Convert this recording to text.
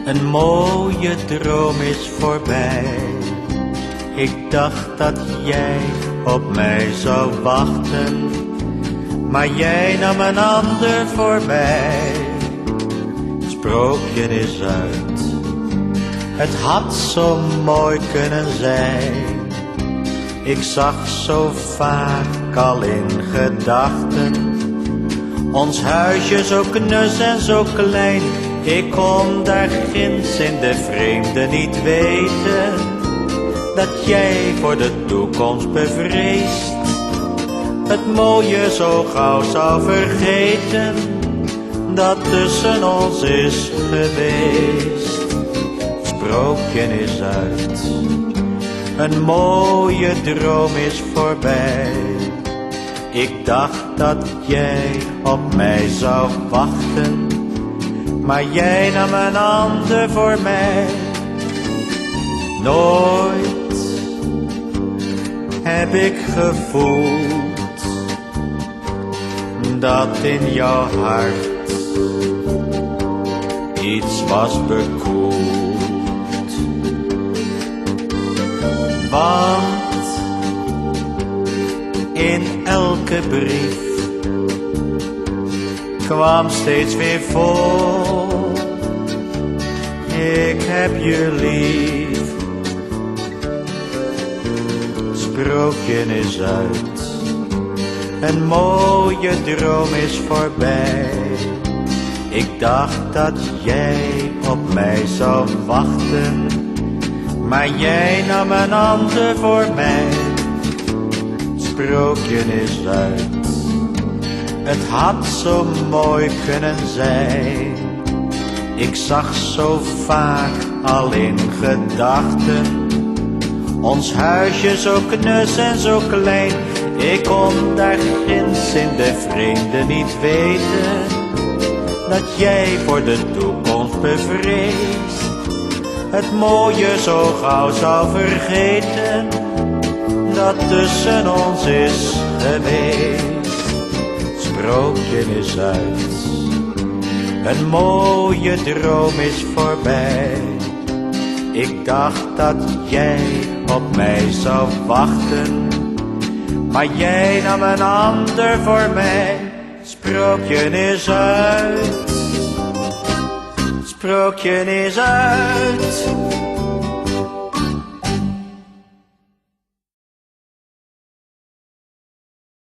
Een mooie droom is voorbij. Ik dacht dat jij op mij zou wachten, maar jij nam een ander voorbij. Sprookje is uit, het had zo mooi kunnen zijn. Ik zag zo vaak al in gedachten ons huisje zo knus en zo klein. Ik kon daar ginds in de vreemde niet weten dat jij voor de toekomst bevreesd het mooie zo gauw zou vergeten dat tussen ons is geweest. Sprookje is uit, een mooie droom is voorbij. Ik dacht dat jij op mij zou wachten, maar jij nam een ander voor mij. Nooit heb ik gevoeld dat in jouw hart iets was bekoeld. Want in elke brief kwam steeds weer vol: ik heb je lief. Sprookje is uit, een mooie droom is voorbij. Ik dacht dat jij op mij zou wachten, maar jij nam een ander voor mij. Sprookje is uit, het had zo mooi kunnen zijn. Ik zag zo vaak al in gedachten ons huisje zo knus en zo klein. Ik kon daar ginds in de vreemde niet weten dat jij voor de toekomst bevreesd het mooie zo gauw zou vergeten dat tussen ons is geweest. Sprookje is uit, een mooie droom is voorbij. Ik dacht dat jij op mij zou wachten, maar jij nam een ander voor mij. Sprookje is uit, sprookje is uit.